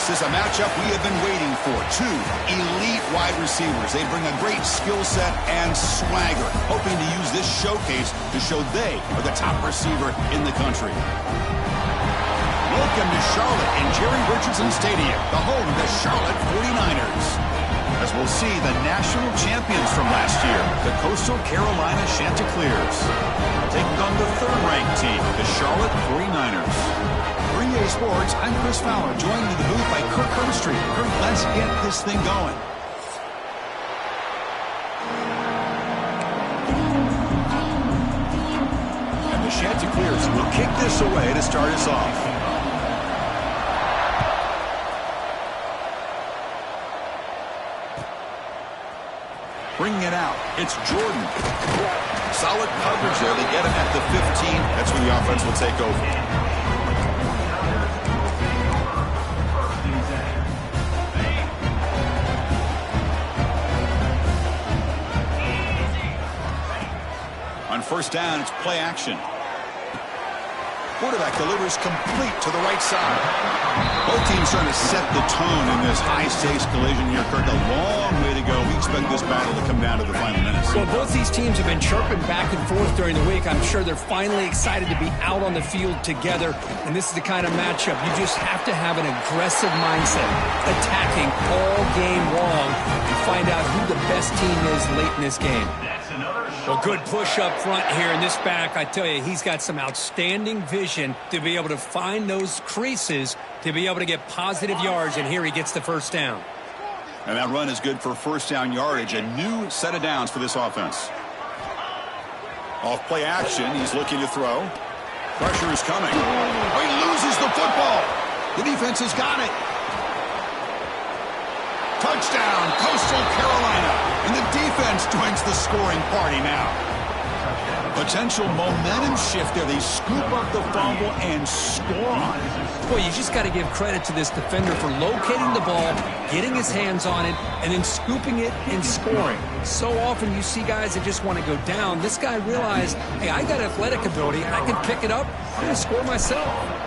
This is a matchup we have been waiting for. Two elite wide receivers. They bring a great skill set and swagger, hoping to use this showcase to show they are the top receiver in the country. Welcome to Charlotte in Jerry Richardson Stadium, the home of the Charlotte 49ers. As we'll see the national champions from last year, the Coastal Carolina Chanticleers, taking on the third-ranked team, the Charlotte 49ers. For EA Sports, I'm Chris Fowler, joined in the booth by Kirk Herbstreit. Kirk, let's get this thing going. And the Chanticleers will kick this away to start us off. Bringing it out, it's Jordan. Solid coverage there. They get him at the 15. That's where the offense will take over. On first down, it's play action. Quarterback delivers complete to the right side. Both teams trying to set the tone in this high-stakes collision here, Kirk. A long way to go. We expect this battle to come down to the final minutes. Well, both these teams have been chirping back and forth during the week. I'm sure they're finally excited to be out on the field together. And this is the kind of matchup you just have to have an aggressive mindset, attacking all game long, and find out who the best team is late in this game. Well, good push up front here in this back. I tell you, he's got some outstanding vision to be able to find those creases to be able to get positive yards, and here he gets the first down. And that run is good for first down yardage, a new set of downs for this offense. Off play action, he's looking to throw. Pressure is coming. Oh, he loses the football. The defense has got it. Touchdown, Coastal Carolina. And the defense joins the scoring party now. Potential momentum shift there. They scoop up the fumble and score on it. Boy, you just got to give credit to this defender for locating the ball, getting his hands on it, and then scooping it and scoring. So often you see guys that just want to go down. This guy realized, hey, I got athletic ability. I can pick it up. I'm going to score myself.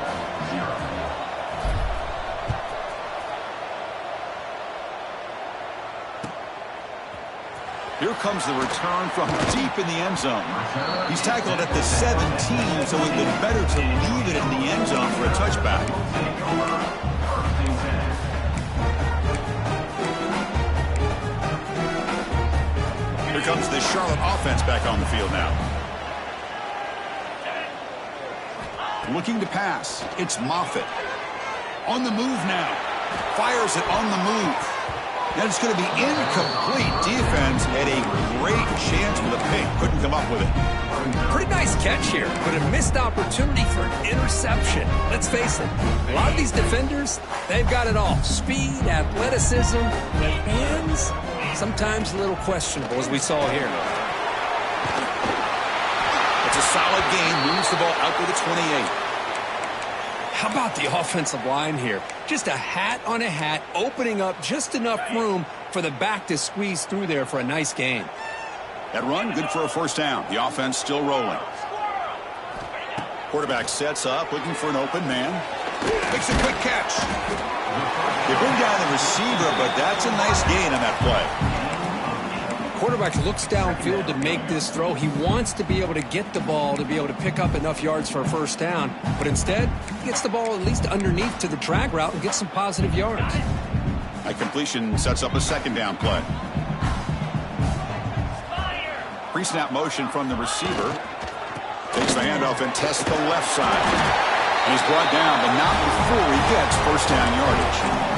Here comes the return from deep in the end zone. He's tackled at the 17, so it would be better to leave it in the end zone for a touchback. Here comes the Charlotte offense back on the field now. Looking to pass. It's Moffitt. On the move now. Fires it on the move. And it's going to be incomplete. Defense had a great chance for the pick. Couldn't come up with it. Pretty nice catch here, but a missed opportunity for an interception. Let's face it, a lot of these defenders, they've got it all. Speed, athleticism, but hands, sometimes a little questionable, as we saw here. It's a solid game. Moves the ball out to the 28. How about the offensive line here? Just a hat on a hat, opening up just enough room for the back to squeeze through there for a nice gain. That run, good for a first down. The offense still rolling. Quarterback sets up, looking for an open man. Makes a quick catch. They bring down the receiver, but that's a nice gain on that play. Quarterback looks downfield to make this throw. He wants to be able to get the ball to be able to pick up enough yards for a first down. But instead, he gets the ball at least underneath to the drag route and gets some positive yards. A completion sets up a second down play. Pre-snap motion from the receiver. Takes the handoff and tests the left side. And he's brought down, but not before he gets first down yardage.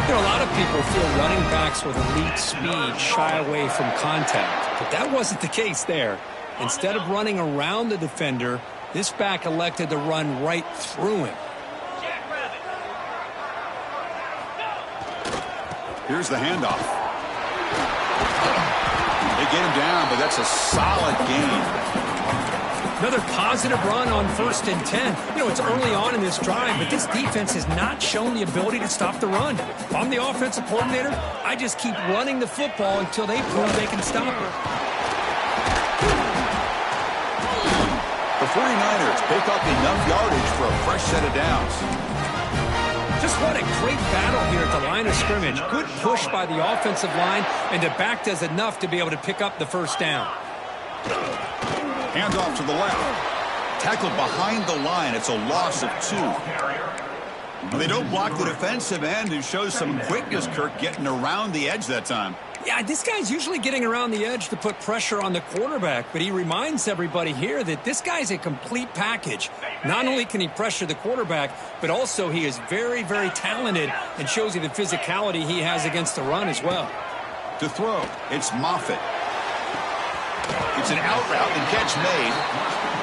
You know, a lot of people feel running backs with elite speed shy away from contact, but that wasn't the case there. Instead of running around the defender, this back elected to run right through him. Here's the handoff. They get him down, but that's a solid gain. Another positive run on 1st and 10. You know, it's early on in this drive, but this defense has not shown the ability to stop the run. If I'm the offensive coordinator, I just keep running the football until they prove they can stop it. The 49ers pick up enough yardage for a fresh set of downs. Just what a great battle here at the line of scrimmage. Good push by the offensive line, and the back does enough to be able to pick up the first down. Hands off to the left. Tackled behind the line. It's a loss of 2. They don't block the defensive end, who shows some quickness, Kirk, getting around the edge that time. Yeah, this guy's usually getting around the edge to put pressure on the quarterback, but he reminds everybody here that this guy's a complete package. Not only can he pressure the quarterback, but also he is very, very talented and shows you the physicality he has against the run as well. To throw, it's Moffitt. It's an out route and catch made,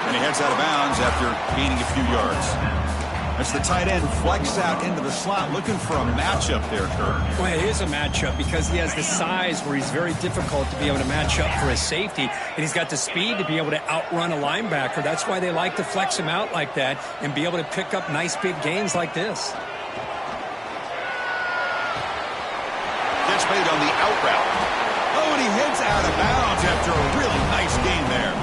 and he heads out of bounds after gaining a few yards. As the tight end flex out into the slot, looking for a matchup there, Kirk. Well, it is a matchup because he has the size where he's very difficult to be able to match up for his safety, and he's got the speed to be able to outrun a linebacker. That's why they like to flex him out like that and be able to pick up nice big gains like this. Catch made on the out route. Oh, and he heads out of bounds after a really nice gain there.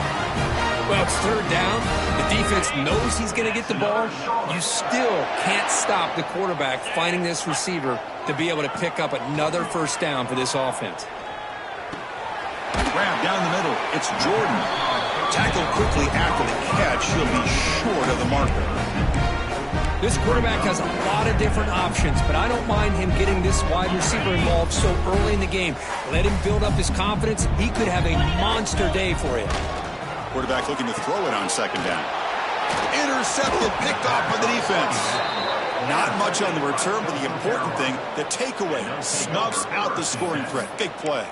Well, it's third down. The defense knows he's going to get the ball. You still can't stop the quarterback finding this receiver to be able to pick up another first down for this offense. Grab down the middle. It's Jordan. Tackled quickly after the catch. He'll be short of the marker. This quarterback has a lot of different options, but I don't mind him getting this wide receiver involved so early in the game. Let him build up his confidence. He could have a monster day for you. Quarterback looking to throw it on second down. Intercepted, picked off by the defense. Not much on the return, but the important thing, the takeaway, snuffs out the scoring threat. Big play.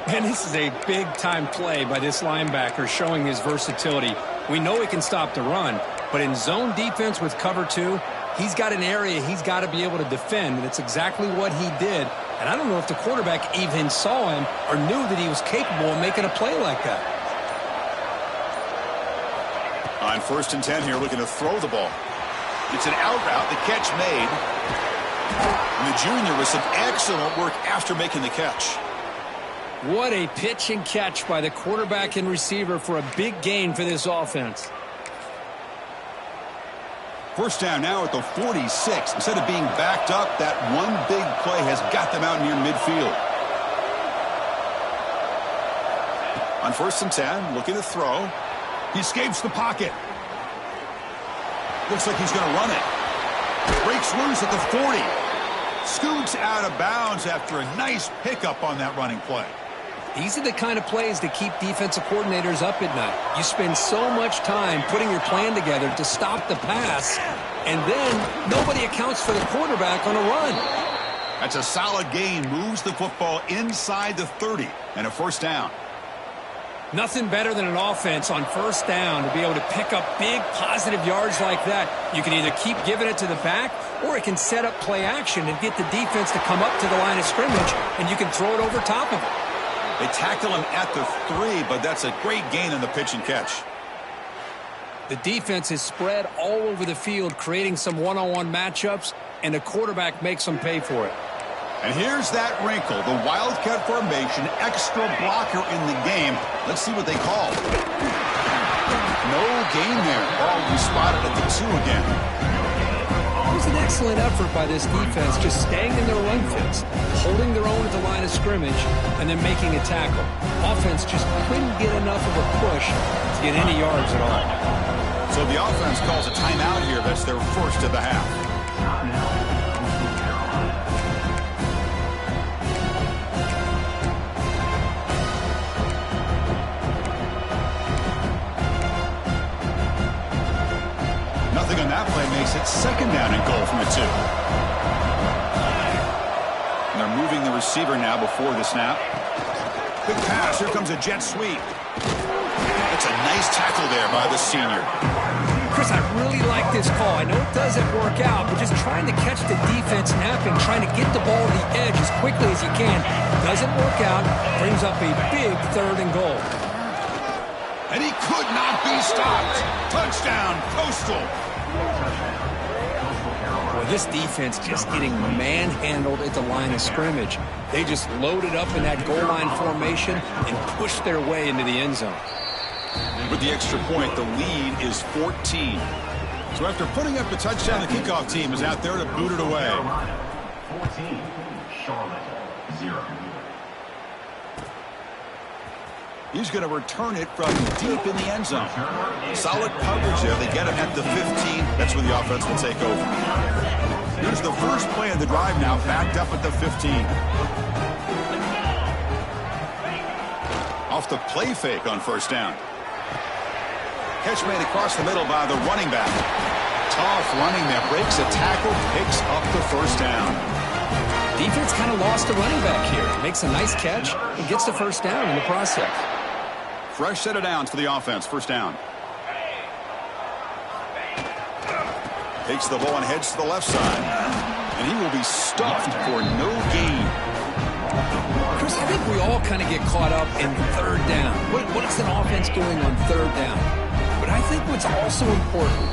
And this is a big-time play by this linebacker, showing his versatility. We know he can stop the run, but in zone defense with cover 2, he's got an area he's got to be able to defend, and it's exactly what he did. And I don't know if the quarterback even saw him or knew that he was capable of making a play like that. On 1st and 10 here, looking to throw the ball. It's an out route, the catch made. And the junior with some excellent work after making the catch. What a pitch and catch by the quarterback and receiver for a big gain for this offense. First down now at the 46. Instead of being backed up, that one big play has got them out near midfield. On 1st and 10, looking to throw. He escapes the pocket. Looks like he's going to run it. Breaks loose at the 40. Scoots out of bounds after a nice pickup on that running play. These are the kind of plays that keep defensive coordinators up at night. You spend so much time putting your plan together to stop the pass, and then nobody accounts for the quarterback on a run. That's a solid gain. Moves the football inside the 30 and a first down. Nothing better than an offense on first down to be able to pick up big positive yards like that. You can either keep giving it to the back, or it can set up play action and get the defense to come up to the line of scrimmage, and you can throw it over top of it. They tackle him at the 3, but that's a great gain on the pitch and catch. The defense is spread all over the field, creating some one-on-one matchups, and the quarterback makes them pay for it. And here's that wrinkle, the Wildcat formation, extra blocker in the game. Let's see what they call. No gain there. Ball will be spotted at the 2 again. It was an excellent effort by this defense, just staying in their run fits, holding their own at the line of scrimmage, and then making a tackle. Offense just couldn't get enough of a push to get any yards at all. So the offense calls a timeout here. That's their first of the half. Nothing on that play makes it second down and goal from the 2. And they're moving the receiver now before the snap. Big pass. Here comes a jet sweep. That's a nice tackle there by the senior. Chris, I really like this call. I know it doesn't work out, but just trying to catch the defense napping, trying to get the ball to the edge as quickly as you can. Doesn't work out. Brings up a big 3rd and goal. And he could not be stopped. Touchdown, Coastal. Well, this defense just getting manhandled at the line of scrimmage. They just loaded up in that goal line formation and pushed their way into the end zone. With the extra point, the lead is 14. So after putting up the touchdown, the kickoff team is out there to boot it away. 14, Charlotte, 0. He's going to return it from deep in the end zone. Solid coverage there. They get him at the 15. That's where the offense will take over. Here's the first play of the drive now, backed up at the 15. Off the play fake on first down. Catch made across the middle by the running back. Tough running there. Breaks a tackle, picks up the first down. Defense kind of lost a running back here. Makes a nice catch and gets the first down in the process. Fresh set of downs for the offense. First down. Takes the ball and heads to the left side. And he will be stuffed for no gain. Chris, I think we all kind of get caught up in third down. What is an offense doing on third down? But I think what's also important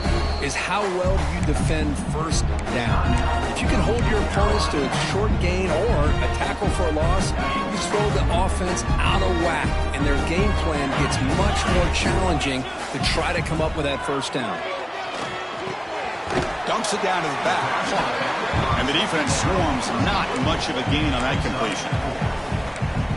is how well you defend first down. If you can hold your opponents to a short gain or a tackle for a loss, you throw the offense out of whack, and their game plan gets much more challenging to try to come up with that first down. Dumps it down to the back. And the defense swarms. Not much of a gain on that completion.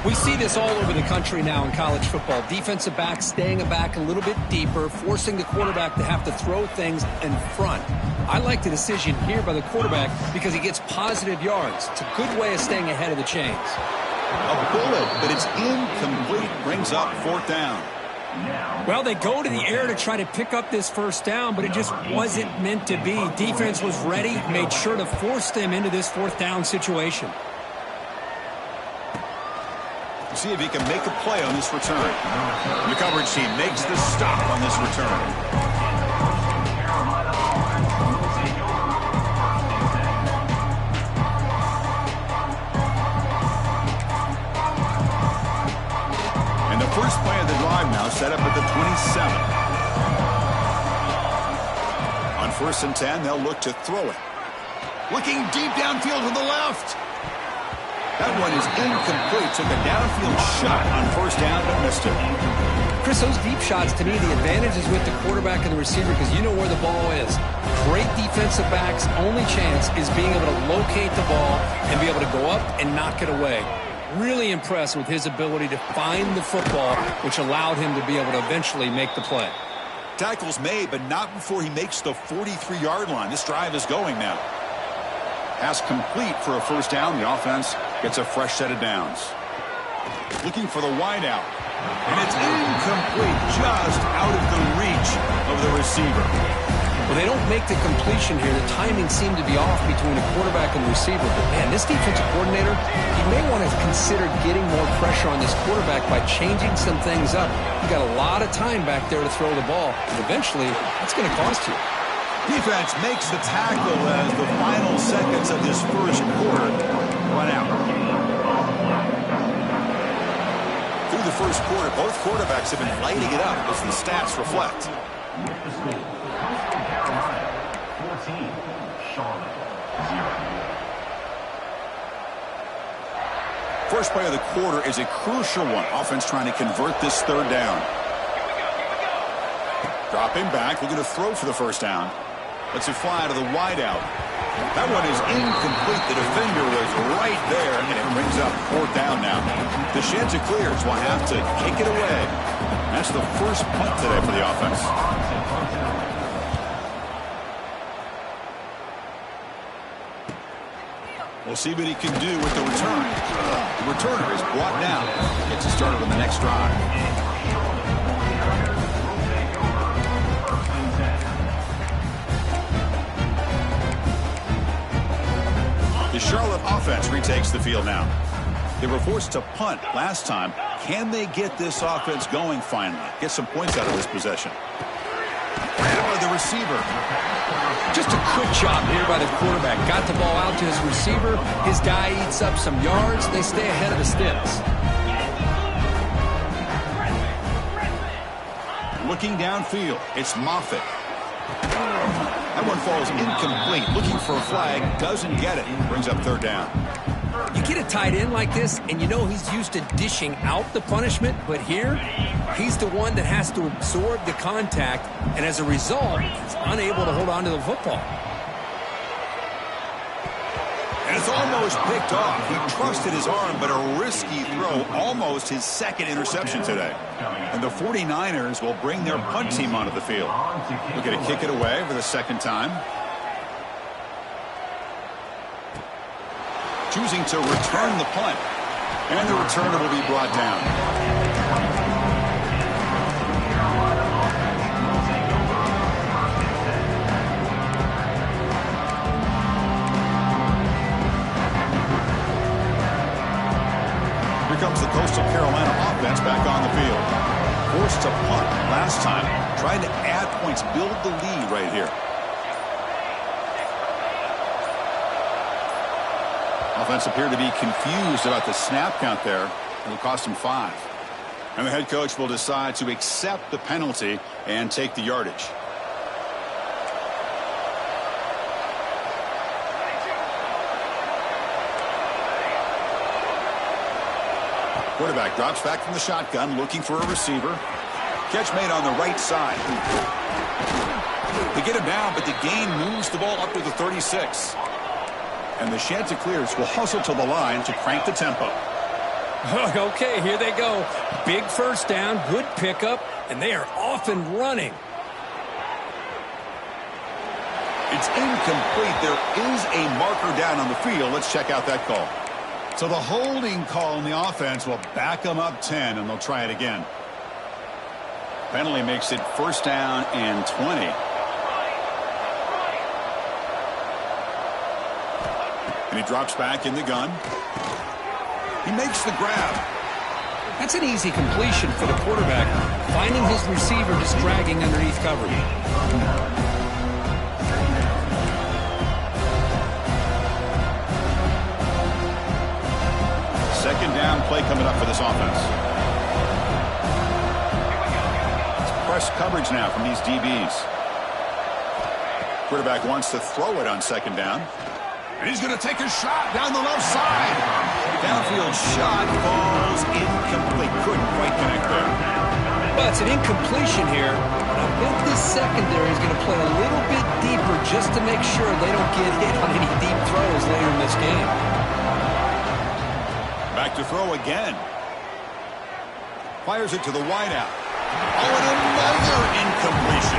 We see this all over the country now in college football. Defensive backs staying back a little bit deeper, forcing the quarterback to have to throw things in front. I like the decision here by the quarterback because he gets positive yards. It's a good way of staying ahead of the chains. A bullet, but it's incomplete. Brings up fourth down. Well, they go to the air to try to pick up this first down, but it just wasn't meant to be. Defense was ready, made sure to force them into this fourth down situation. See if he can make a play on this return. The coverage team makes the stop on this return. And the first play of the drive now set up at the 27. On 1st and 10, they'll look to throw it. Looking deep downfield to the left. That one is incomplete. Took a downfield shot on first down, but missed it. Chris, those deep shots, to me, the advantage is with the quarterback and the receiver because you know where the ball is. Great defensive backs' only chance is being able to locate the ball and be able to go up and knock it away. Really impressed with his ability to find the football, which allowed him to be able to eventually make the play. Tackles made, but not before he makes the 43-yard line. This drive is going now. Pass complete for a first down. The offense gets a fresh set of downs. Looking for the wide out. And it's incomplete, just out of the reach of the receiver. Well, they don't make the completion here. The timing seemed to be off between the quarterback and the receiver. But, man, this defensive coordinator, he may want to consider getting more pressure on this quarterback by changing some things up. You got a lot of time back there to throw the ball. And eventually, that's going to cost you. Defense makes the tackle as the final seconds of this first quarter run out. Through the first quarter, both quarterbacks have been lighting it up as the stats reflect. 14, Charlotte, 0. First play of the quarter is a crucial one. Offense trying to convert this third down. Dropping back, looking to throw for the first down. Lets it fly to the wide out. That one is incomplete. The defender was right there, and it brings up fourth down now. The Chanticleers will have to kick it away. That's the first punt today for the offense. We'll see what he can do with the return. The returner is brought down. Gets it started on the next drive. The Charlotte offense retakes the field now. They were forced to punt last time. Can they get this offense going finally? Get some points out of this possession. By the receiver. Just a quick job here by the quarterback. Got the ball out to his receiver. His guy eats up some yards. They stay ahead of the sticks. Looking downfield, it's Moffitt. That one falls incomplete. Looking for a flag, doesn't get it. Brings up third down. You get a tight end like this, and you know he's used to dishing out the punishment, but here, he's the one that has to absorb the contact, and as a result, he's unable to hold on to the football. And it's almost picked off. He trusted his arm, but a risky throw, almost his second interception today. And the 49ers will bring their punt team onto the field. Look at it, kick it away for the second time. Choosing to return the punt. And the returner will be brought down. Comes the Coastal Carolina offense back on the field. Forced to punt last time. Trying to add points, build the lead right here. Offense appeared to be confused about the snap count there. It'll cost him 5. And the head coach will decide to accept the penalty and take the yardage. Quarterback drops back from the shotgun, looking for a receiver. Catch made on the right side. They get him down, but the gain moves the ball up to the 36. And the Chanticleers will hustle to the line to crank the tempo. Okay, here they go. Big first down, good pickup, and they are off and running. It's incomplete. There is a marker down on the field. Let's check out that call. So the holding call on the offense will back them up 10, and they'll try it again. Penalty makes it first down and 20. And he drops back in the gun. He makes the grab. That's an easy completion for the quarterback, finding his receiver just dragging underneath coverage. Second down play coming up for this offense. It's press coverage now from these DBs. Quarterback wants to throw it on second down. And he's going to take a shot down the left side. Downfield shot falls incomplete. Couldn't quite connect there. Well, it's an incompletion here. But I bet this secondary is going to play a little bit deeper just to make sure they don't get hit on any deep throws later in this game. Back to throw again. Fires it to the wideout. Oh, and another incompletion.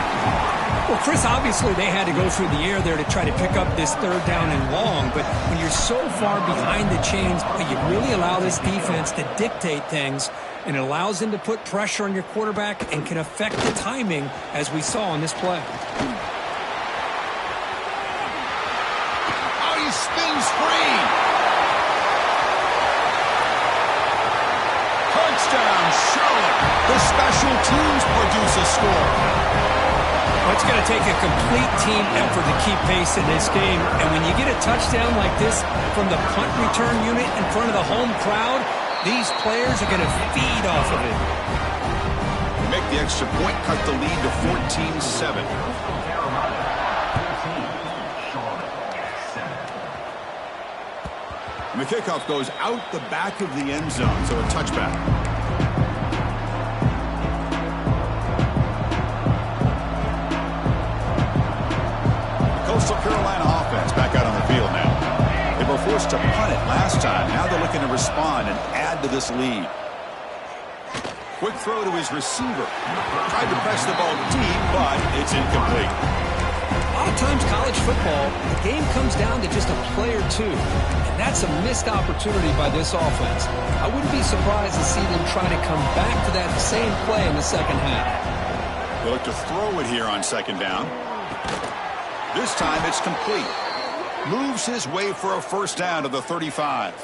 Well, Chris, obviously they had to go through the air there to try to pick up this third down and long, but when you're so far behind the chains, you really allow this defense to dictate things, and it allows them to put pressure on your quarterback and can affect the timing, as we saw on this play. Oh, he spins free. Touchdown, Charlotte. The special teams produce a score. Well, it's going to take a complete team effort to keep pace in this game. And when you get a touchdown like this from the punt return unit in front of the home crowd, these players are going to feed off of it. They make the extra point, cut the lead to 14-7. And the kickoff goes out the back of the end zone, so a touchback. Coastal Carolina offense back out on the field now. They were forced to punt it last time. Now they're looking to respond and add to this lead. Quick throw to his receiver. Tried to press the ball deep, but it's incomplete. A lot of times college football, the game comes down to just a play or two. And that's a missed opportunity by this offense. I wouldn't be surprised to see them try to come back to that same play in the second half. They look to throw it here on second down. This time it's complete. Moves his way for a first down to the 35.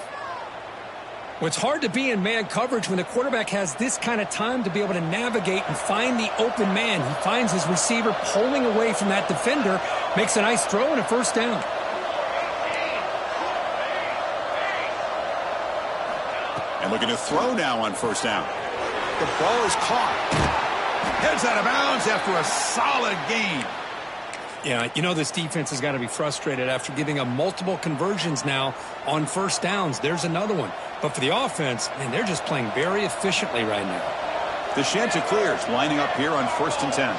Well, it's hard to be in man coverage when the quarterback has this kind of time to be able to navigate and find the open man. He finds his receiver pulling away from that defender, makes a nice throw and a first down. And looking to throw now on first down. The ball is caught. Heads out of bounds after a solid gain. Yeah, you know this defense has got to be frustrated after giving up multiple conversions now on first downs. There's another one. But for the offense, man, they're just playing very efficiently right now. The Chanticleers lining up here on 1st and 10.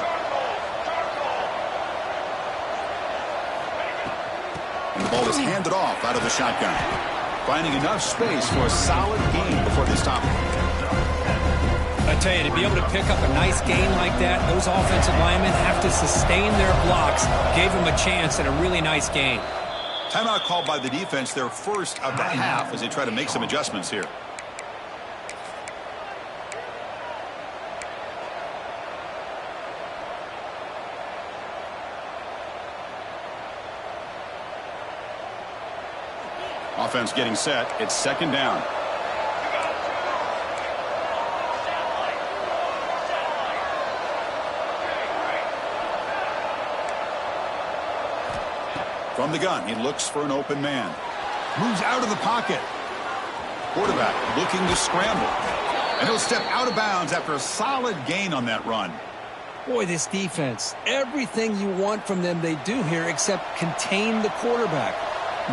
And the ball is handed off out of the shotgun. Finding enough space for a solid gain before they stop it. I tell you, to be able to pick up a nice gain like that, those offensive linemen have to sustain their blocks. Gave them a chance at a really nice gain. Timeout called by the defense, their first of the half, as they try to make some adjustments here. Offense getting set. It's 2nd down. From the gun, he looks for an open man. Moves out of the pocket. Quarterback looking to scramble. And he'll step out of bounds after a solid gain on that run. Boy, this defense, everything you want from them they do here except contain the quarterback.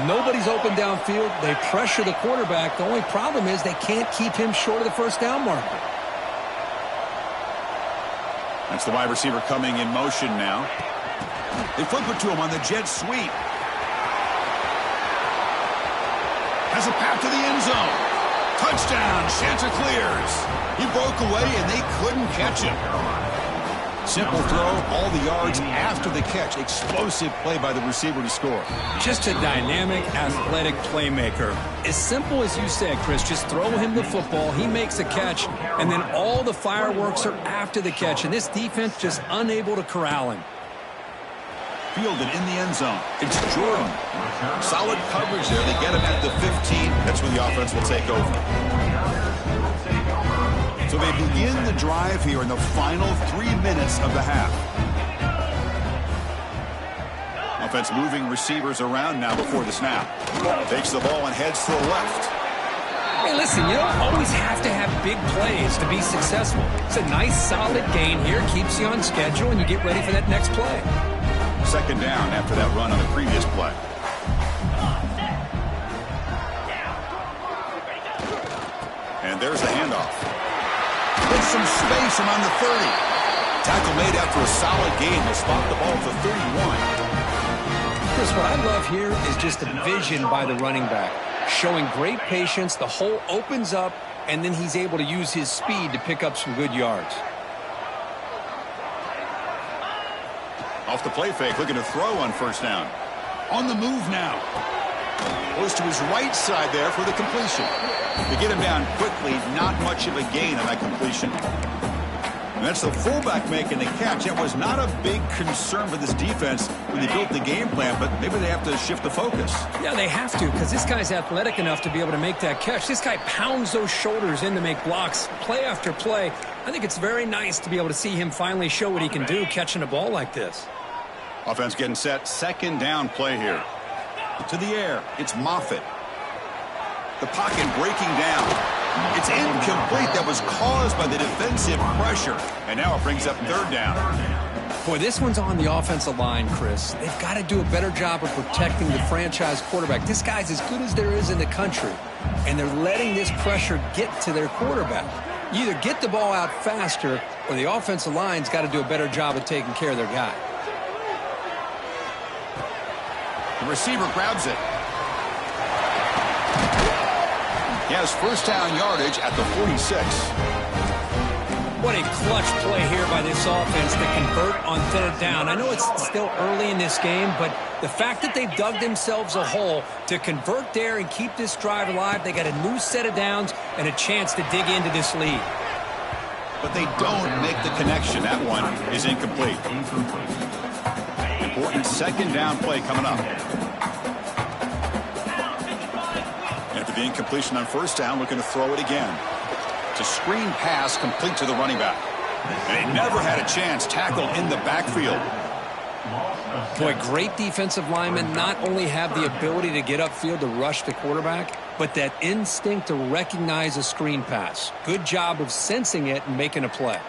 Nobody's open downfield. They pressure the quarterback. The only problem is they can't keep him short of the first down marker. That's the wide receiver coming in motion now. They flip it to him on the jet sweep. Has a path to the end zone. Touchdown, Chanticleers. He broke away and they couldn't catch him. Simple throw, all the yards after the catch. Explosive play by the receiver to score. Just a dynamic, athletic playmaker. As simple as you said, Chris, just throw him the football, he makes a catch, and then all the fireworks are after the catch, and this defense just unable to corral him. Fielded in the end zone. It's Jordan. Solid coverage there. They get him at the 15. That's where the offense will take over. So they begin the drive here in the final 3 minutes of the half. Offense moving receivers around now before the snap. Takes the ball and heads to the left. Hey, listen, you don't always have to have big plays to be successful. It's a nice, solid gain here. Keeps you on schedule, and you get ready for that next play. 2nd down after that run on the previous play. And there's the handoff. With some space around the 30. Tackle made after a solid gain. Will spot the ball to 31. Chris, what I love here is just the vision by the running back. Showing great patience. The hole opens up, and then he's able to use his speed to pick up some good yards. Off the play fake, looking to throw on 1st down. On the move now. Goes to his right side there for the completion. They get him down quickly, not much of a gain on that completion. And that's the fullback making the catch. That was not a big concern for this defense when they built the game plan, but maybe they have to shift the focus. Yeah, they have to, because this guy's athletic enough to be able to make that catch. This guy pounds those shoulders in to make blocks play after play. I think it's very nice to be able to see him finally show what he can do catching a ball like this. Offense getting set. 2nd down play here. To the air. It's Moffitt. The pocket breaking down. It's incomplete. That was caused by the defensive pressure. And now it brings up 3rd down. Boy, this one's on the offensive line, Chris. They've got to do a better job of protecting the franchise quarterback. This guy's as good as there is in the country. And they're letting this pressure get to their quarterback. You either get the ball out faster, or the offensive line's got to do a better job of taking care of their guy. The receiver grabs it. He has 1st down yardage at the 46. What a clutch play here by this offense to convert on 3rd down. I know it's still early in this game, but the fact that they've dug themselves a hole to convert there and keep this drive alive, they got a new set of downs and a chance to dig into this lead. But they don't make the connection. That one is incomplete. Important 2nd down play coming up. After the incompletion on 1st down, looking to throw it again. It's a screen pass complete to the running back. And he never had a chance. Tackled in the backfield. Boy, great defensive linemen not only have the ability to get upfield to rush the quarterback, but that instinct to recognize a screen pass. Good job of sensing it and making a play.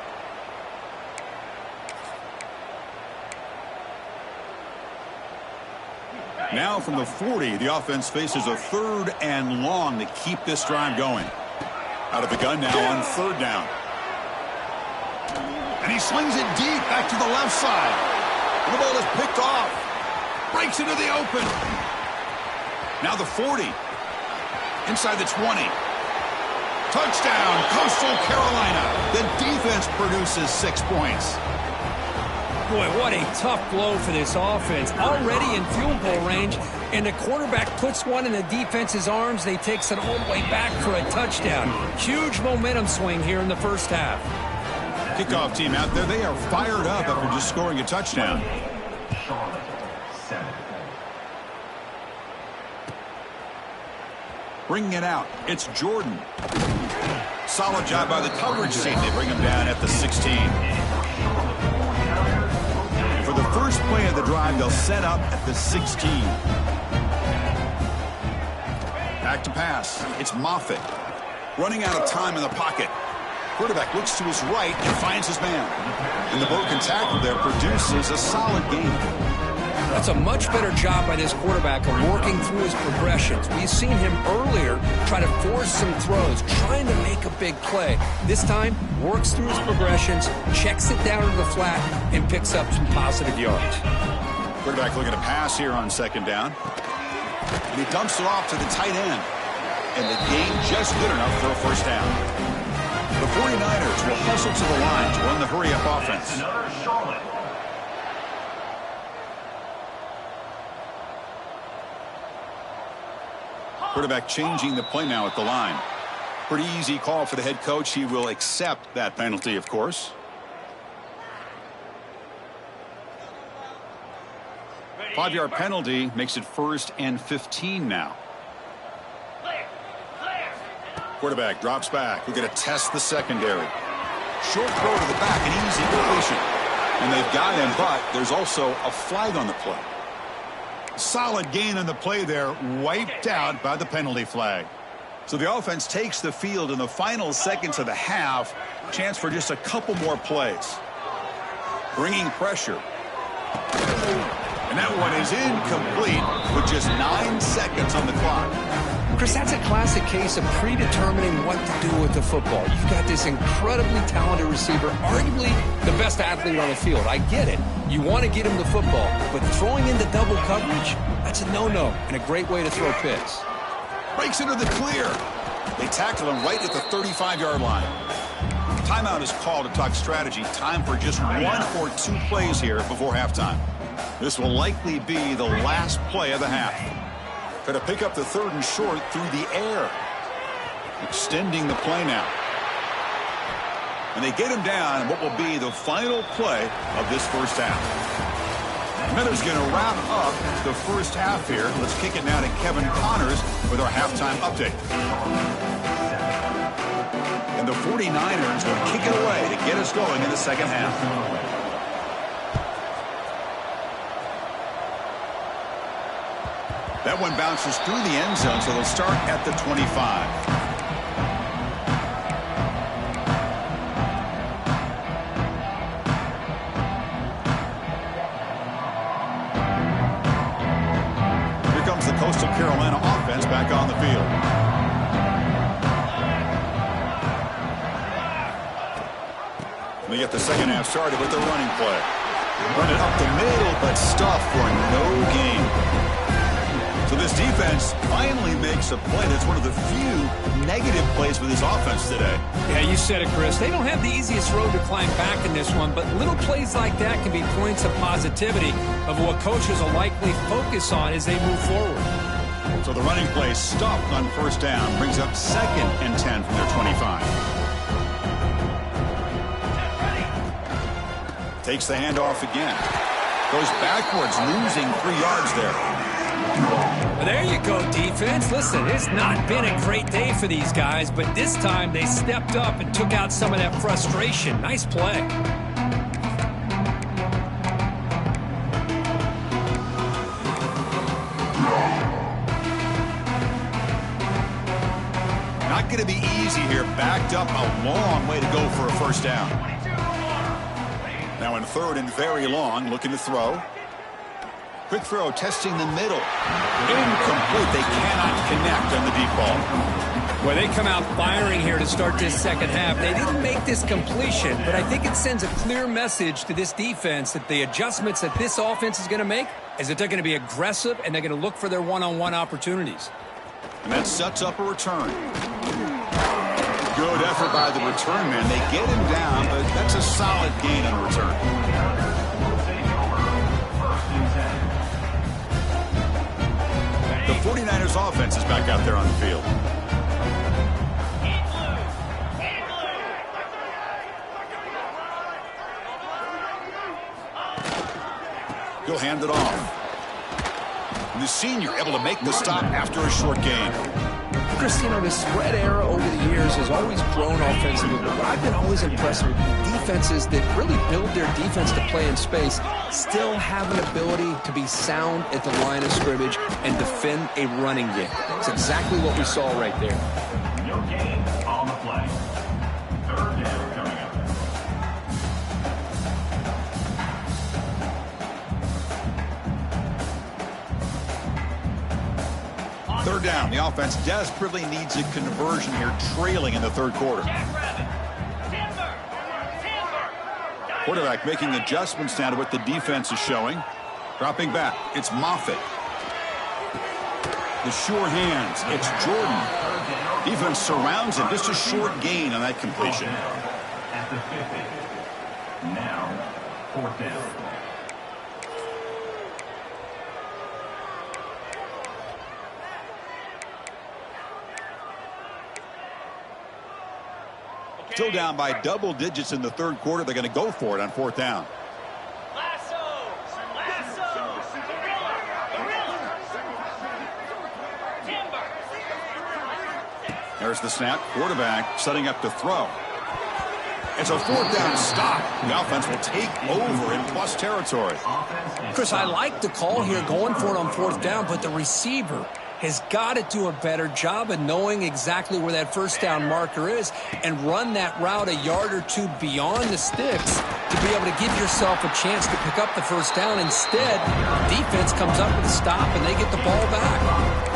Now from the 40, the offense faces a 3rd and long to keep this drive going. Out of the gun now on 3rd down. And he slings it deep back to the left side. And the ball is picked off. Breaks into the open. Now the 40. Inside the 20. Touchdown, Coastal Carolina. The defense produces 6 points. Boy, what a tough blow for this offense. Already in field goal range, and the quarterback puts one in the defense's arms. They takes it all the way back for a touchdown. Huge momentum swing here in the first half. Kickoff team out there, they are fired up after just scoring a touchdown. Charlotte 7. Bringing it out, it's Jordan. Solid job by the coverage team. They bring him down at the 16. For the first play of the drive, they'll set up at the 16. Back to pass. It's Moffitt. Running out of time in the pocket. Quarterback looks to his right and finds his man. And the broken tackle there produces a solid gain. That's a much better job by this quarterback of working through his progressions. We've seen him earlier try to force some throws, trying to make a big play. This time, works through his progressions, checks it down to the flat, and picks up some positive yards. Quarterback looking to pass here on 2nd down. And he dumps it off to the tight end. And the gain just good enough for a 1st down. The 49ers will hustle to the line to run the hurry-up offense. Another Charlotte. Quarterback changing the play now at the line. Pretty easy call for the head coach. He will accept that penalty, of course. Five-yard penalty makes it 1st and 15 now. Quarterback drops back. We're going to test the secondary. Short throw to the back, an easy completion. And they've got him, but there's also a flag on the play. Solid gain on the play there, wiped out by the penalty flag. So the offense takes the field in the final seconds of the half. Chance for just a couple more plays. Bringing pressure. And that one is incomplete with just 9 seconds on the clock. Chris, that's a classic case of predetermining what to do with the football. You've got this incredibly talented receiver, arguably the best athlete on the field. I get it. You want to get him the football, but throwing into double coverage, that's a no-no and a great way to throw picks. Breaks into the clear. They tackle him right at the 35-yard line. Timeout is called to talk strategy. Time for just 1 or 2 plays here before halftime. This will likely be the last play of the half. Going to pick up the 3rd and short through the air. Extending the play now. And they get him down in what will be the final play of this first half. Miller's going to wrap up the first half here. Let's kick it now to Kevin Connors with our halftime update. And the 49ers will kick it away to get us going in the second half. That one bounces through the end zone, so they'll start at the 25. Here comes the Coastal Carolina offense back on the field. They get the second half started with the running play. Run it up the middle, but stuffed for no gain. So this defense finally makes a play. That's one of the few negative plays with his offense today. Yeah, you said it, Chris. They don't have the easiest road to climb back in this one, but little plays like that can be points of positivity of what coaches will likely focus on as they move forward. So the running play stopped on 1st down, brings up 2nd and 10 from their 25. Takes the handoff again. Goes backwards, losing 3 yards there. Well, there you go, defense. Listen, it's not been a great day for these guys, but this time they stepped up and took out some of that frustration. Nice play. Not going to be easy here. Backed up a long way to go for a 1st down. Now in 3rd and very long, looking to throw. Quick throw, testing the middle. Incomplete. They cannot connect on the deep ball. Well, they come out firing here to start this second half. They didn't make this completion, but I think it sends a clear message to this defense that the adjustments that this offense is going to make is that they're going to be aggressive and they're going to look for their one-on-one opportunities. And that sets up a return. Good effort by the return man. They get him down, but that's a solid gain on the return. The 49ers offense is back out there on the field. He'll hand it off. And the senior able to make the stop after a short gain. Chris, you know, the spread era over the years has always grown offensively, but what I've been always impressed with defenses that really build their defense to play in space still have an ability to be sound at the line of scrimmage and defend a running game. It's exactly what we saw right there. No gain on the play. Third down coming up. Third down. The offense desperately needs a conversion here, trailing in the third quarter. Quarterback making adjustments now to what the defense is showing. Dropping back. It's Moffitt. The sure hands. It's Jordan. Defense surrounds him. Just a short gain on that completion. At the 50. Now, fourth down. Still down by double digits in the third quarter. They're going to go for it on fourth down. There's the snap. Quarterback setting up to throw. It's a fourth down stop. The offense will take over in plus territory. Chris, I like the call here going for it on fourth down, but the receiver has got to do a better job of knowing exactly where that first down marker is and run that route a yard or two beyond the sticks to be able to give yourself a chance to pick up the first down. Instead, defense comes up with a stop and they get the ball back.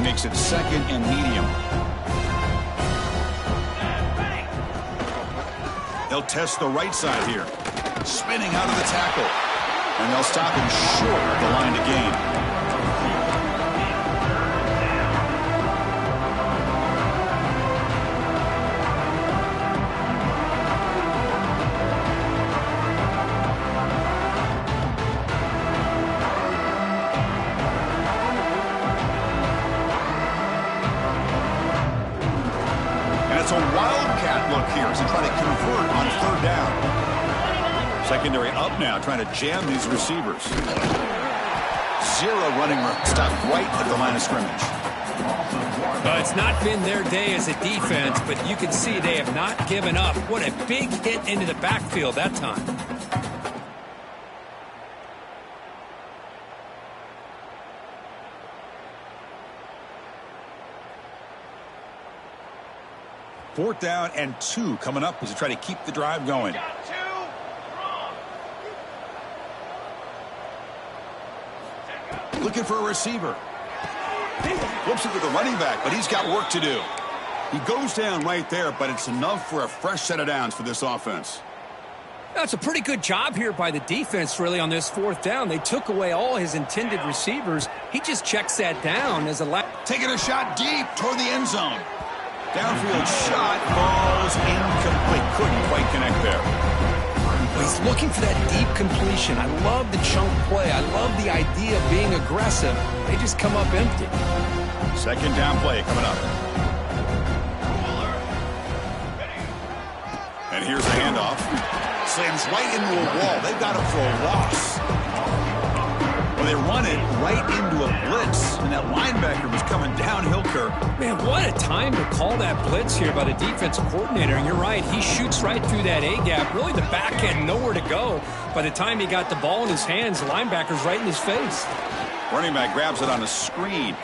Makes it second and medium. They'll test the right side here. Spinning out of the tackle. And they'll stop him short of the line to gain. It's a wildcat look here as they try to convert on third down. Secondary up now, trying to jam these receivers. Zero running stop right at the line of scrimmage. It's not been their day as a defense, but you can see they have not given up. What a big hit into the backfield that time. Fourth down and 2 coming up as they try to keep the drive going. Looking for a receiver. Flips it to the running back, but he's got work to do. He goes down right there, but it's enough for a fresh set of downs for this offense. That's a pretty good job here by the defense, really, on this fourth down. They took away all his intended receivers. He just checks that down as a taking a shot deep toward the end zone. Downfield shot falls incomplete. Couldn't quite connect there. He's looking for that deep completion. I love the chunk play. I love the idea of being aggressive. They just come up empty. Second down play coming up. And here's the handoff. Slams right into a wall. They've got him for a loss. Well, they run it right into a blitz, and that linebacker was coming downhill, Kirk. Man, what a time to call that blitz here by the defensive coordinator. And you're right, he shoots right through that A-gap. Really, the back had nowhere to go. By the time he got the ball in his hands, the linebacker's right in his face. Running back grabs it on a screen.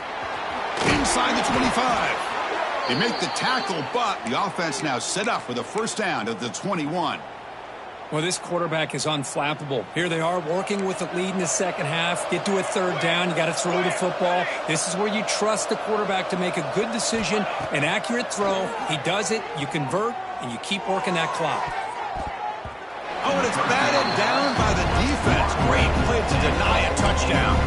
Inside the 25. They make the tackle, but the offense now set up for the first down at the 21. Well, this quarterback is unflappable. Here they are working with the lead in the second half. Get to a third down. You got to throw the football. This is where you trust the quarterback to make a good decision, an accurate throw. He does it. You convert, and you keep working that clock. Oh, and it's batted down by the defense. Great play to deny a touchdown.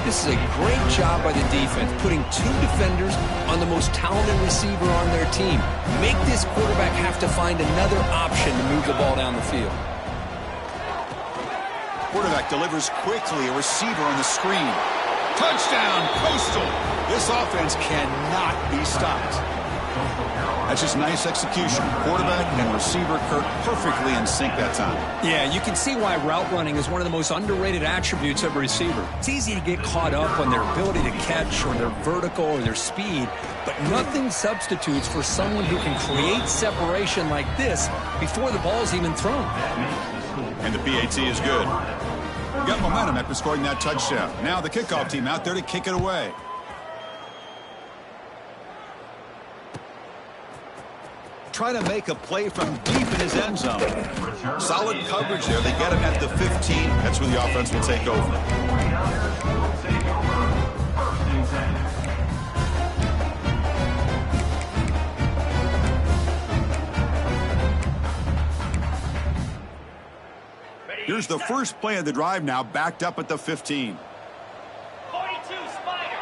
This is a great job by the defense, putting two defenders on the most talented receiver on their team. Make this quarterback have to find another option to move the ball down the field. Quarterback delivers quickly, a receiver on the screen. Touchdown, Coastal. This offense cannot be stopped. That's just nice execution. Quarterback and receiver, Kirk, perfectly in sync that time. Yeah, you can see why route running is one of the most underrated attributes of a receiver. It's easy to get caught up on their ability to catch or their vertical or their speed, but nothing substitutes for someone who can create separation like this before the ball's even thrown. And the PAT is good. Got momentum after scoring that touchdown. Now the kickoff team out there to kick it away. Try to make a play from deep in his end zone. Solid coverage there. They get him at the 15. That's where the offense will take over. Here's the first play of the drive now, backed up at the 15. 42 Spider.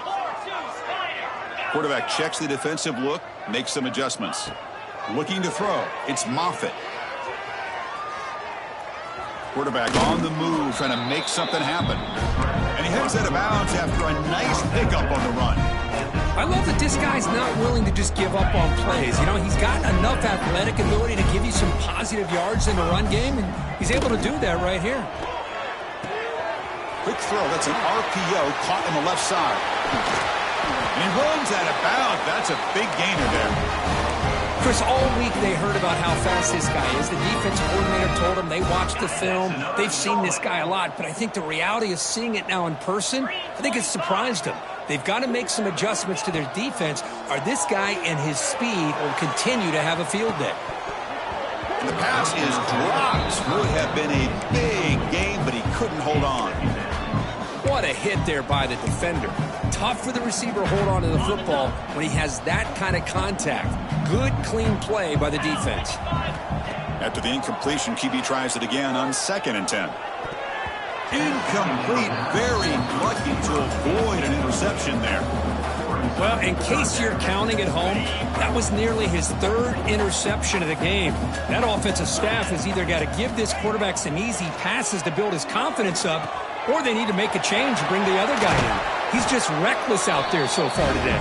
42 Spider. Quarterback checks the defensive look, makes some adjustments. Looking to throw. It's Moffitt. Quarterback on the move, trying to make something happen. And he heads out of bounds after a nice pickup on the run. I love that this guy's not willing to just give up on plays. You know, he's got enough athletic ability to give you some positive yards in the run game, and he's able to do that right here. Quick throw. That's an RPO caught on the left side. And he runs out of bounds. That's a big gainer there. Chris, all week they heard about how fast this guy is. The defense coordinator told them they watched the film. They've seen this guy a lot, but I think the reality of seeing it now in person, I think it's surprised them. They've got to make some adjustments to their defense, or this guy and his speed will continue to have a field day. And the pass is dropped. Would have been a big game, but he couldn't hold on. What a hit there by the defender. Tough for the receiver to hold on to the football when he has that kind of contact. Good, clean play by the defense. After the incompletion, QB tries it again on 2nd and 10. Incomplete. Very lucky to avoid an interception there. Well, in case you're counting at home, that was nearly his 3rd interception of the game. That offensive staff has either got to give this quarterback some easy passes to build his confidence up, or they need to make a change and bring the other guy in. He's just reckless out there so far today.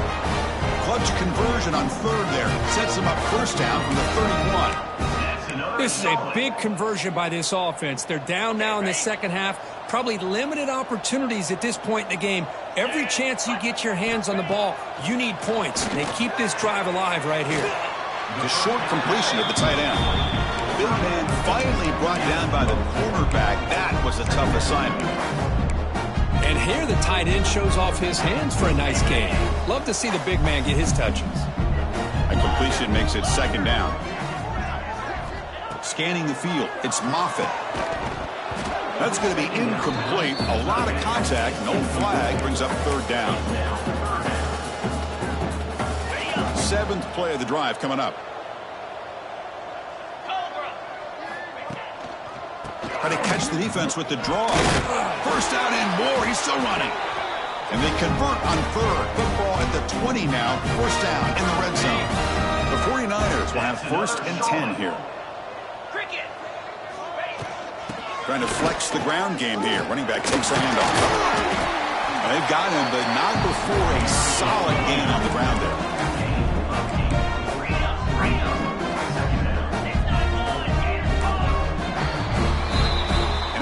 Clutch conversion on 3rd there. Sets him up first down from the 31. This is a big conversion by this offense. They're down now in the second half. Probably limited opportunities at this point in the game. Every chance you get your hands on the ball, you need points. They keep this drive alive right here. The short completion of the tight end. Big man finally brought down by the cornerback. That was a tough assignment. And here the tight end shows off his hands for a nice game. Love to see the big man get his touches. A completion makes it 2nd down. Scanning the field, it's Moffitt. That's going to be incomplete. A lot of contact, no flag, brings up 3rd down. 7th play of the drive coming up. How to catch the defense with the draw. First down and more. He's still running. And they convert on 3rd. Football at the 20 now. First down in the red zone. The 49ers will have 1st and 10 here. Trying to flex the ground game here. Running back takes a handoff. They've got him, but not before a solid gain on the ground there.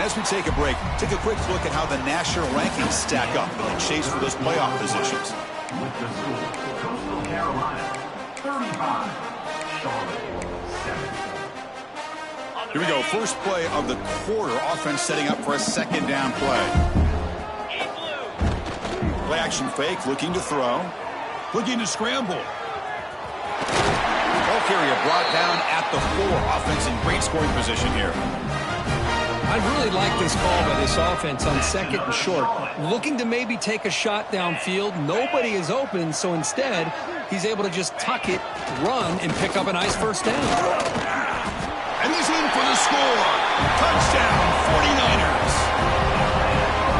As we take a break, take a quick look at how the national rankings stack up in the chase for those playoff positions. With the score, Coastal Carolina, 35, Charlotte, 7. Here we go. First play of the quarter. Offense setting up for a second down play. Play action fake, looking to throw. Looking to scramble. Ball carrier brought down at the 4. Offense in great scoring position here. I really like this call by this offense on second and short. Looking to maybe take a shot downfield. Nobody is open, so instead, he's able to just tuck it, run, and pick up a nice first down. And he's in for the score. Touchdown, 49ers.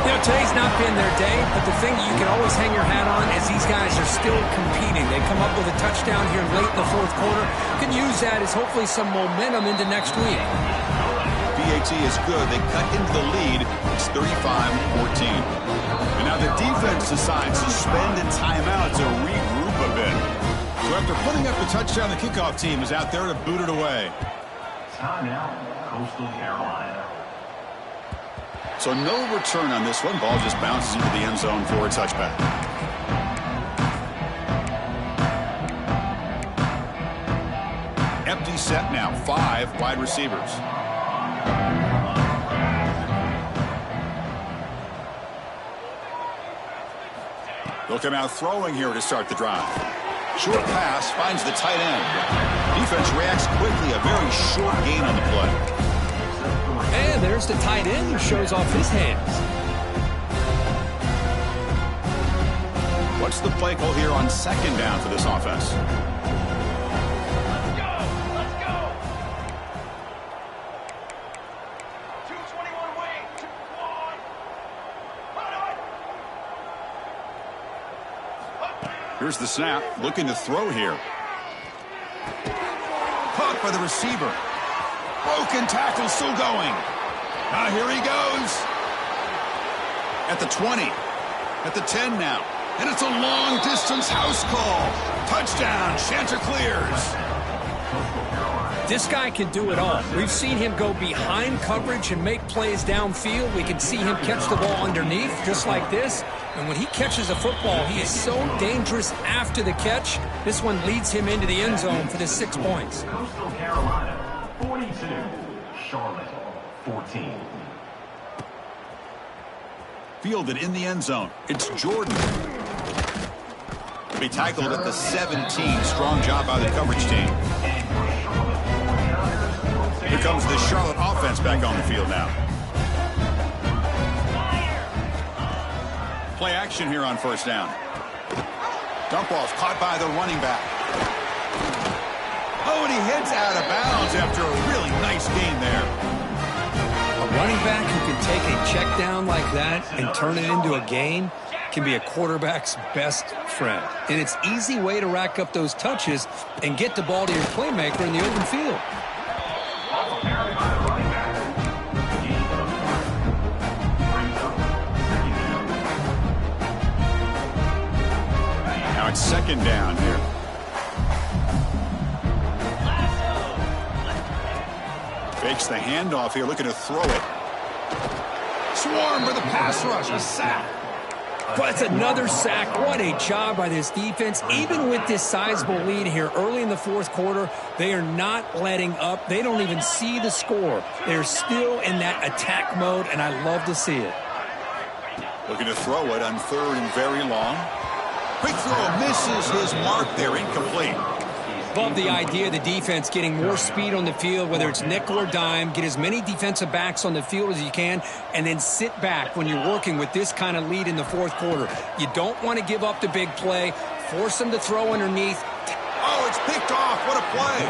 You know, today's not been their day, but the thing you can always hang your hat on is these guys are still competing. They come up with a touchdown here late in the fourth quarter. Can use that as hopefully some momentum into next week. BAT is good. They cut into the lead. It's 35-14. And now the defense decides to spend a timeout to regroup a bit. So after putting up the touchdown, the kickoff team is out there to boot it away. Timeout, Coastal Carolina. So no return on this one. Ball just bounces into the end zone for a touchback. Empty set now. 5 wide receivers. They'll come out throwing here to start the drive. Short pass finds the tight end. Defense reacts quickly. A very short gain on the play. And there's the tight end who shows off his hands. What's the play call here on second down for this offense? Let's go! Let's go! 221 wing! 2-1! Here's the snap. Looking to throw here. Caught by the receiver. Broken tackle, still going. Now here he goes. At the 20. At the 10 now. And it's a long-distance house call. Touchdown, Chanticleers. This guy can do it all. We've seen him go behind coverage and make plays downfield. We can see him catch the ball underneath, just like this. And when he catches a football, he is so dangerous after the catch. This one leads him into the end zone for the 6 points. Coastal Carolina, 42, Charlotte, 14. Fielded in the end zone. It's Jordan. Be tackled at the 17. Strong job by the coverage team. Here comes the Charlotte offense back on the field now. Play action here on first down. Dump off caught by the running back. Oh, and he heads out of bounds after a really nice gain there. A running back who can take a check down like that and turn it into a gain can be a quarterback's best friend. And it's an easy way to rack up those touches and get the ball to your playmaker in the open field. Now it's second down here. Fakes the handoff here, looking to throw it. Swarm for the pass rush, a sack. But it's another sack. What a job by this defense. Even with this sizable lead here early in the fourth quarter, they are not letting up. They don't even see the score. They're still in that attack mode, and I love to see it. Looking to throw it on third and very long. Quick throw, misses his mark there, incomplete. Love the idea of the defense getting more speed on the field, whether it's nickel or dime, get as many defensive backs on the field as you can, and then sit back when you're working with this kind of lead in the fourth quarter. You don't want to give up the big play, force them to throw underneath. Oh, it's picked off. What a play.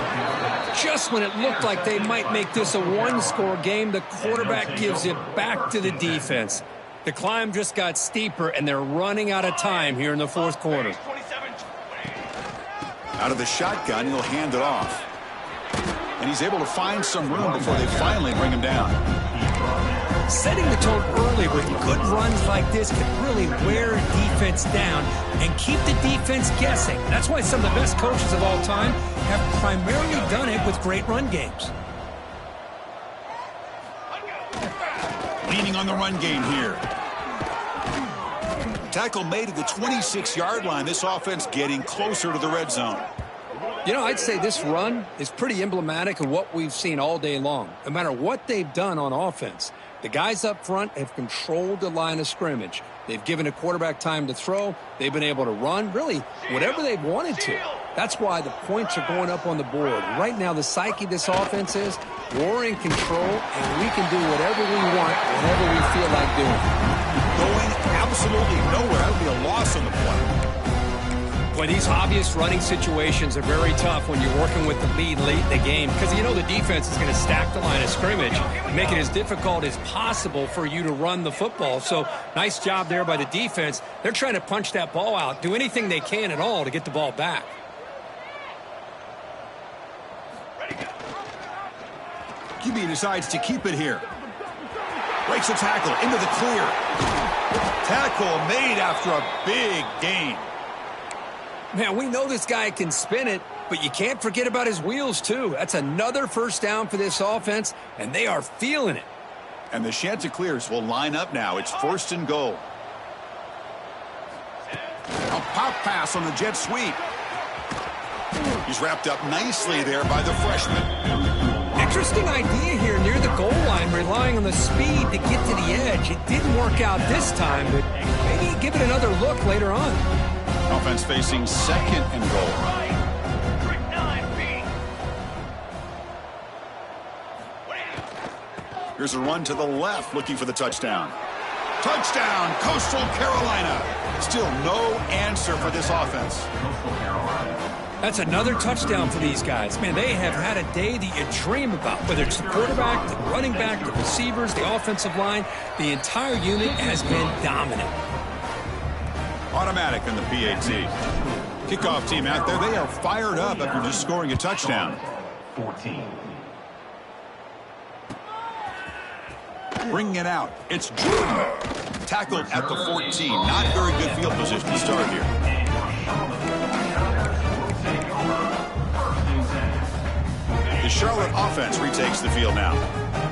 Just when it looked like they might make this a one-score game, the quarterback gives it back to the defense. The climb just got steeper, and they're running out of time here in the fourth quarter. Out of the shotgun, he'll hand it off. And he's able to find some room before they finally bring him down. Setting the tone early with good runs like this can really wear a defense down and keep the defense guessing. That's why some of the best coaches of all time have primarily done it with great run games. leaning on the run game here. Tackle made at the 26-yard line. This offense getting closer to the red zone. You know, I'd say this run is pretty emblematic of what we've seen all day long. No matter what they've done on offense, the guys up front have controlled the line of scrimmage. They've given a quarterback time to throw. They've been able to run, really, whatever they've wanted to. That's why the points are going up on the board. Right now, the psyche of this offense is we're in control, and we can do whatever we want, whenever we feel like doing it. Going absolutely nowhere. That would be a loss on the play. Boy, these obvious running situations are very tough when you're working with the lead late in the game because you know the defense is going to stack the line of scrimmage, make it as difficult as possible for you to run the football. So nice job there by the defense. They're trying to punch that ball out, do anything they can at all to get the ball back. QB decides to keep it here. Breaks a tackle into the clear. Tackle made after a big gain. Man, we know this guy can spin it, but you can't forget about his wheels, too. That's another first down for this offense, and they are feeling it. And the Chanticleers will line up now. It's 1st and goal. A pop pass on the jet sweep. He's wrapped up nicely there by the freshman. Interesting idea here near the goal line, relying on the speed to get to the edge. It didn't work out this time, but maybe give it another look later on. Offense facing 2nd and goal. Here's a run to the left, looking for the touchdown. Touchdown, Coastal Carolina. Still no answer for this offense. That's another touchdown for these guys. Man, they have had a day that you dream about, whether it's the quarterback, the running back, the receivers, the offensive line. The entire unit has been dominant. Automatic in the PAT. Kickoff team out there, they are fired up after just scoring a touchdown. 14. Bringing it out. It's Drew. Tackled at the 14. Not very good field position to start here. The Charlotte offense retakes the field now.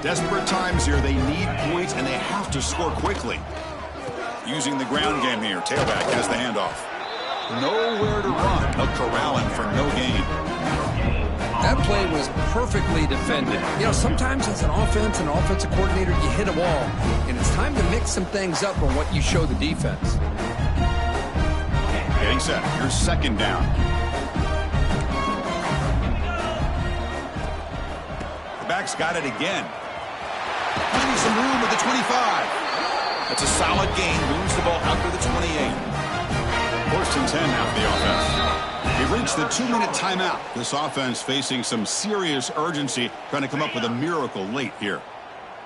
Desperate times here. They need points, and they have to score quickly. Using the ground game here. Tailback has the handoff. Nowhere to run. They'll corral him for no gain. That play was perfectly defended. You know, sometimes as an offensive coordinator, you hit a wall. And it's time to mix some things up on what you show the defense. Getting set. Here's 2nd down. The back's got it again. Finding some room at the 25. That's a solid gain. Moves the ball out to the 28. 1st and 10 now for the offense. We've reached the 2-minute timeout. This offense facing some serious urgency, trying to come up with a miracle late here.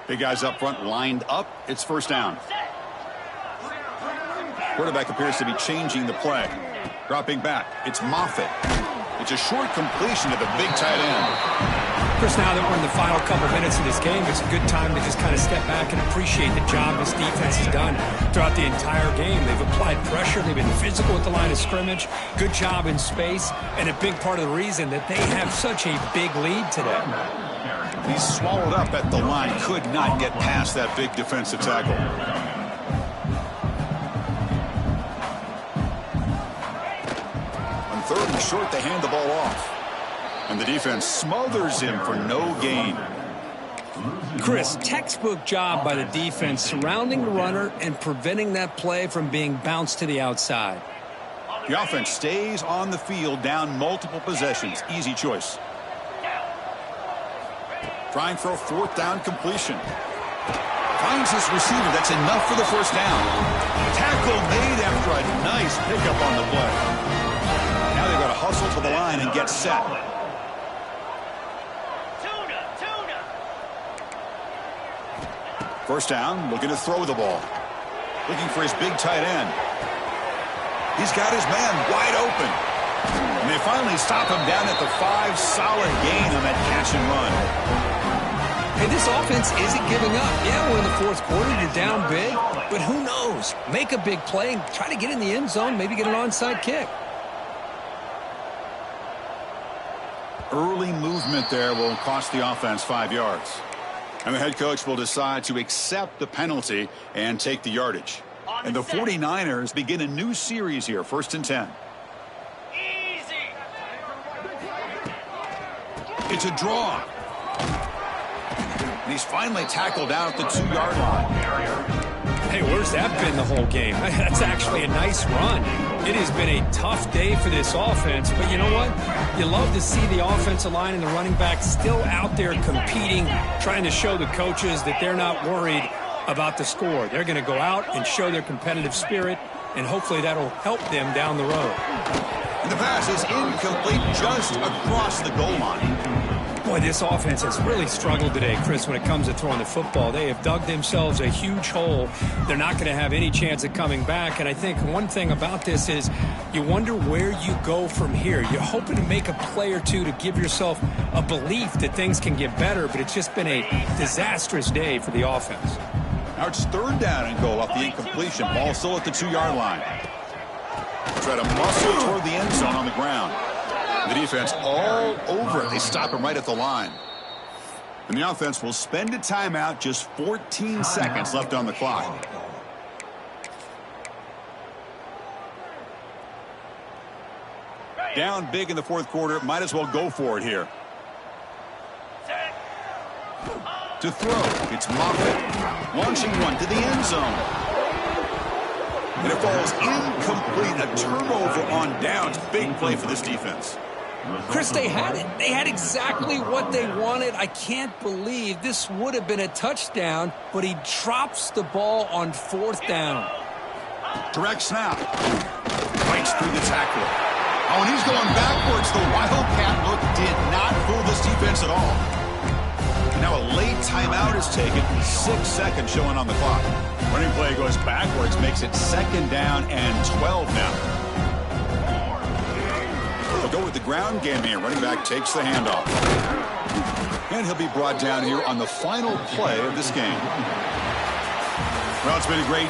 Big guys up front lined up. It's 1st down. Quarterback appears to be changing the play. Dropping back. It's Moffitt. It's a short completion to the big tight end. Chris, now that we're in the final couple minutes of this game, it's a good time to just kind of step back and appreciate the job this defense has done throughout the entire game. They've applied pressure. They've been physical at the line of scrimmage. Good job in space, and a big part of the reason that they have such a big lead today. He's swallowed up at the line. Could not get past that big defensive tackle. On 3rd and short, they hand the ball off. And the defense smothers him for no gain. Chris, textbook job by the defense surrounding the runner and preventing that play from being bounced to the outside. The offense stays on the field down multiple possessions. Easy choice. Trying for a 4th down completion. Finds his receiver. That's enough for the 1st down. Tackle made after a nice pickup on the play. Now they've got to hustle to the line and get set. First down, looking to throw the ball. Looking for his big tight end. He's got his man wide open. And they finally stop him down at the 5. Solid gain on that catch and run. Hey, this offense isn't giving up. Yeah, we're in the 4th quarter. You're down big. But who knows? Make a big play. Try to get in the end zone. Maybe get an onside kick. Early movement there will cost the offense 5 yards. And the head coach will decide to accept the penalty and take the yardage. And the 49ers begin a new series here, 1st and 10. Easy. It's a draw. And he's finally tackled out at the 2-yard line. Hey, where's that been the whole game? That's actually a nice run. It has been a tough day for this offense, but you know what? You love to see the offensive line and the running back still out there competing, trying to show the coaches that they're not worried about the score. They're going to go out and show their competitive spirit, and hopefully that'll help them down the road. And the pass is incomplete just across the goal line. Boy, this offense has really struggled today, Chris, when it comes to throwing the football. They have dug themselves a huge hole. They're not going to have any chance of coming back. And I think one thing about this is you wonder where you go from here. You're hoping to make a play or two to give yourself a belief that things can get better, but it's just been a disastrous day for the offense. Now it's 3rd down and goal off the incompletion. Ball still at the 2-yard line. Try to muscle toward the end zone on the ground. The defense all over it. They stop him right at the line. And the offense will spend a timeout, just 14 seconds left on the clock. Down big in the 4th quarter. Might as well go for it here. To throw, it's Moffitt. Launching one to the end zone. And it falls incomplete. A turnover on downs. Big play for this defense. Chris, they had it. They had exactly what they wanted. I can't believe this would have been a touchdown, but he drops the ball on 4th down. Direct snap. Breaks through the tackler. Oh, and he's going backwards. The Wildcat look did not fool this defense at all. Now a late timeout is taken. 6 seconds showing on the clock. Running play goes backwards, makes it 2nd down and 12 now. They'll go with the ground game here. Running back takes the handoff. And he'll be brought down here on the final play of this game. Well, it's been a great